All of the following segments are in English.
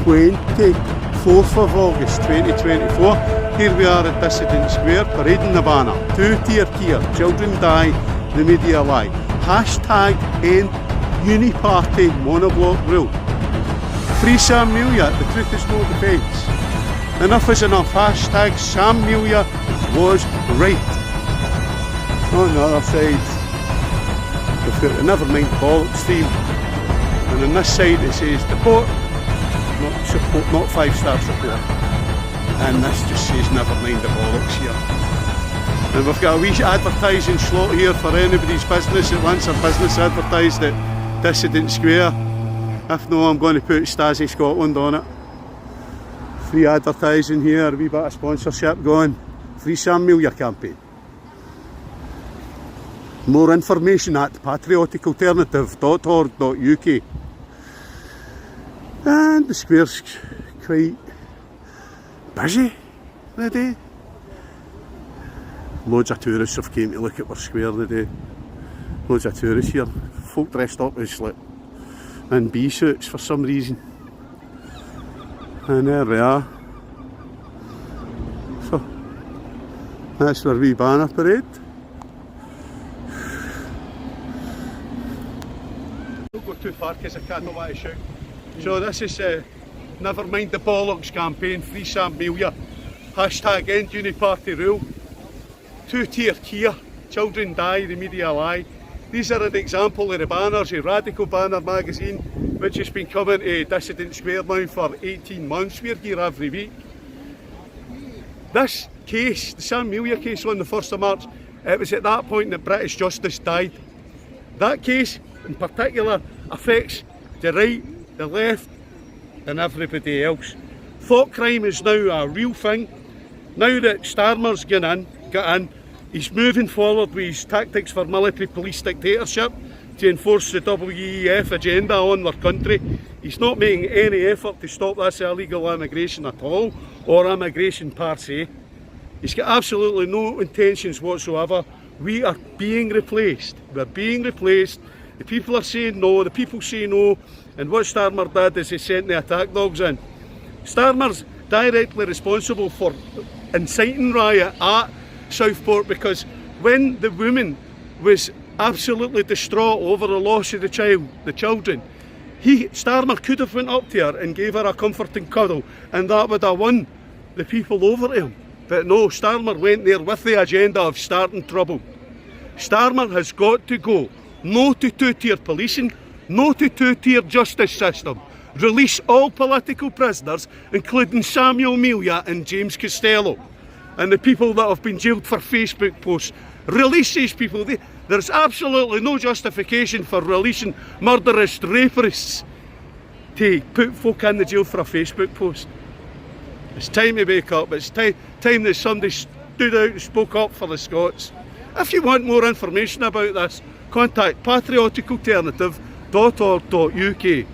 24th of August 2024. Here we are at Dissident Square, parading the banner. Two-tier Kia, children die, the media lie. Hashtag end uni-party monoblock rule. Free Sam Melia, the truth is no defence. Enough is enough. Hashtag Sam Melia was right. On the other side, we've got the Never Mind the BOLLoX theme. And on this side it says deport, not support, not 5-star support. And this just says never mind the BOLLoX here. And we've got a wee advertising slot here for anybody's business that wants their business advertised at Dissident Square. If no, I'm going to put Stasi Scotland on it. Free advertising here, a wee bit of sponsorship going. Free Sam Melia campaign. More information at patrioticalternative.org.uk. And the square's quite busy today. Loads of tourists have came to look at our square today. Loads of tourists here. Folk dressed up as like in bee suits for some reason. And there we are. So that's our wee banner parade. Don't go too far because I can't know what to shout. So this is Never Mind the BOLLoX campaign, Free Sam Melia, hashtag end uni-party rule, two-tier Kia, children die, the media lie. These are an example of the banners, a Radical Banner magazine, which has been coming to Dissident Square now for 18 months. We're here every week. This case, the Sam Melia case on the 1st of March, it was at that point that British justice died. That case in particular affects the right, the left and everybody else. Thought crime is now a real thing. Now that Starmer's got in, he's moving forward with his tactics for military police dictatorship to enforce the WEF agenda on their country. He's not making any effort to stop this illegal immigration at all, or immigration per se. He's got absolutely no intentions whatsoever. We are being replaced. We're being replaced. The people are saying no, the people say no, and what Starmer did is he sent the attack dogs in. Starmer's directly responsible for inciting riot at Southport, because when the woman was absolutely distraught over the loss of the children, Starmer could have went up to her and gave her a comforting cuddle, and that would have won the people over to him. But no, Starmer went there with the agenda of starting trouble. Starmer has got to go. No to two-tier policing, no to two-tier justice system. Release all political prisoners, including Samuel Melia and James Costello, and the people that have been jailed for Facebook posts. Release these people. There's absolutely no justification for releasing murderous rapists to put folk in the jail for a Facebook post. It's time to wake up. It's time that somebody stood out and spoke up for the Scots. If you want more information about this, contact patrioticalternative.org.uk.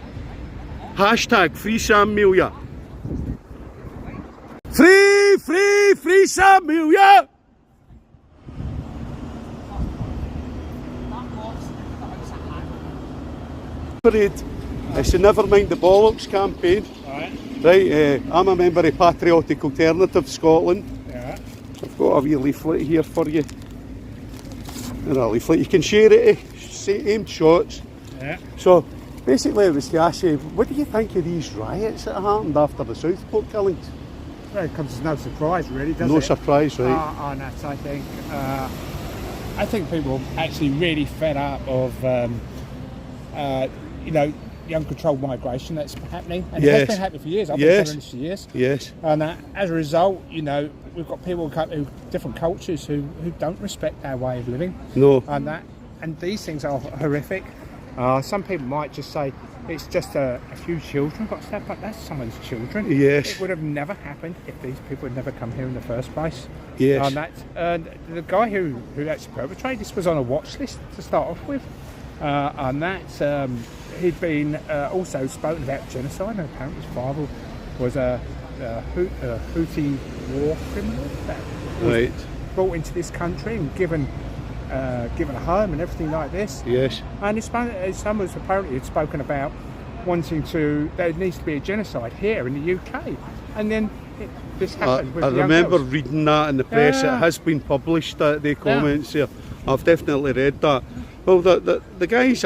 Hashtag Free Sam Melia. Free Sam Melia! Parade. It's the Never Mind the BOLLoX campaign. Right, I'm a member of Patriotic Alternative Scotland. Yeah. I've got a wee leaflet here for you. And a leaflet, you can share it, aimed shots. Yeah. So basically it was to ask you, what do you think of these riots that happened after the Southport killings? Well, it comes as no surprise really, does it? No surprise, right? On that, I think people actually really fed up of, you know, the uncontrolled migration that's happening, and it has been happening for years. I've been telling this for years. Yes. And as a result, you know, we've got people who different cultures who don't respect our way of living. No. And these things are horrific. Some people might just say it's just a few children got stabbed, but that's someone's children. Yes. It would have never happened if these people had never come here in the first place. Yes. And the guy who actually perpetrated this was on a watch list to start off with. He'd been also spoken about genocide, and apparently his father was a Houthi war criminal that was brought into this country and given a home and everything like this. Yes. And his son was apparently had spoken about wanting to, there needs to be a genocide here in the UK, and then this happened with I the young remember girls. reading that in the press. Yeah. It has been published, the comments there. I've definitely read that. Well, the guy's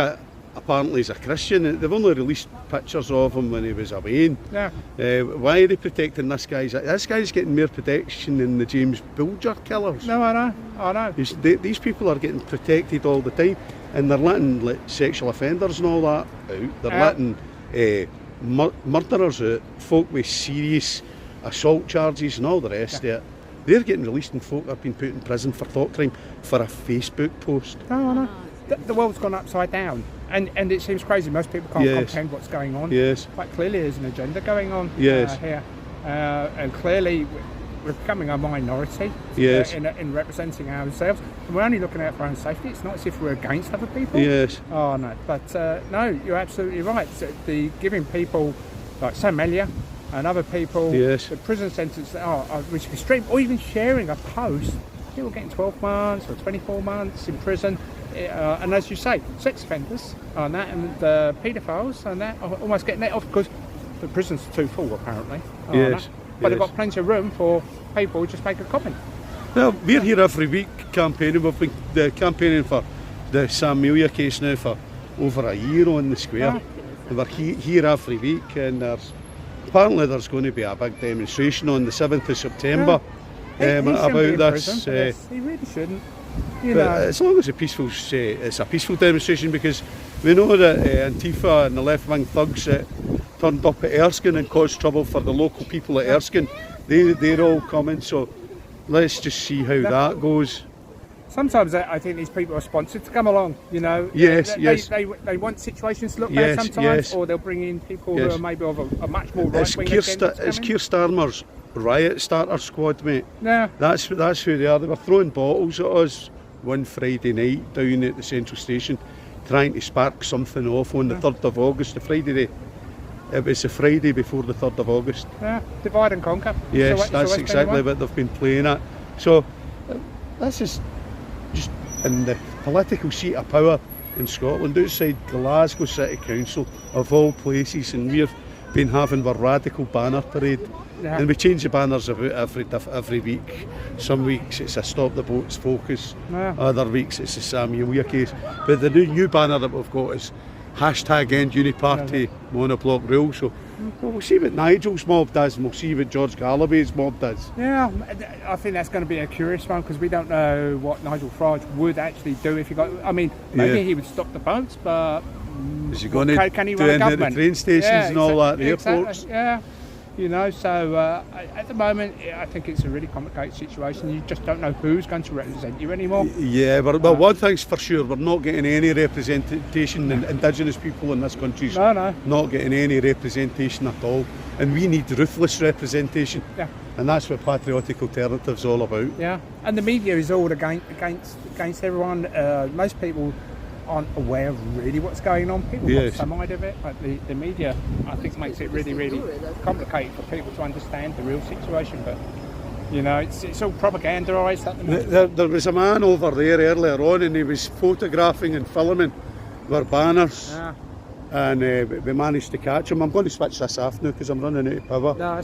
apparently is a Christian. They've only released pictures of him when he was away. Yeah. Why are they protecting this guy? This guy's getting more protection than the James Bulger killers. No, I know. These people are getting protected all the time, and they're letting like, sexual offenders and all that out. They're letting murderers out, folk with serious assault charges and all the rest of it. They're getting released, and folk are being put in prison for thought crime for a Facebook post. No, I know. The world's gone upside down, and it seems crazy. Most people can't comprehend what's going on. Yes. Quite clearly there's an agenda going on Yes. here. And clearly we're becoming a minority Yes. in representing ourselves. And we're only looking out for our own safety. It's not as if we're against other people. Yes. Oh, no. But, no, you're absolutely right. So giving people, like, say, MELIA and other people, Yes. the prison sentence, which is extreme, or even sharing a post, people getting 12 months or 24 months in prison. And as you say, sex offenders on that, and paedophiles and that are almost getting let off because the prison's too full, apparently. Yes. But they've got plenty of room for people who just make a comment. Well, we're here every week campaigning. We've been campaigning for the Sam Melia case now for over a year on the square. And we're here every week, and apparently there's going to be a big demonstration on the 7th of September about this. He really shouldn't. But as long as it's a peaceful demonstration, because we know that Antifa and the left-wing thugs turned up at Erskine and caused trouble for the local people at Erskine. They're all coming, so let's just see how that goes. Sometimes I think these people are sponsored to come along, you know. Yes, they want situations to look bad sometimes, or they'll bring in people who are maybe of a much more right-wing agenda. It's Keir Starmer's riot starter squad, mate. Yeah. That's who they are. They were throwing bottles at us one Friday night down at the Central Station, trying to spark something off on the 3rd of August, it was the Friday before the 3rd of August. Yeah, divide and conquer. Yes, that's exactly what they've been playing at. So this is just in the political seat of power in Scotland, outside Glasgow City Council, of all places, and we've been having our radical banner parade. Yeah. And we change the banners about every week. Some weeks it's a Stop the Boats focus, other weeks it's a Sam Melia case. But the new banner that we've got is hashtag End Uniparty monoblock rule. So we'll see what Nigel's mob does, and we'll see what George Galloway's mob does. Yeah, I think that's going to be a curious one, because we don't know what Nigel Farage would actually do if he got. I mean, maybe he would stop the boats, but is he going to can he do run a any of the government? train stations and all that, the airports? Exactly, yeah. You know, so at the moment, I think it's a really complicated situation. You just don't know who's going to represent you anymore. Yeah, but one thing's for sure, we're not getting any representation in Indigenous people in this country. No. Not getting any representation at all. And we need ruthless representation. Yeah. And that's what Patriotic Alternative's all about. Yeah. And the media is all against everyone. Most people aren't aware of really what's going on. People watch some side of it, but the media, I think, makes it really, really complicated for people to understand the real situation. But you know, it's all propagandised at the moment. There was a man over there earlier on, and he was photographing and filming our banners, and we managed to catch him. I'm going to switch this off now because I'm running out of power. No,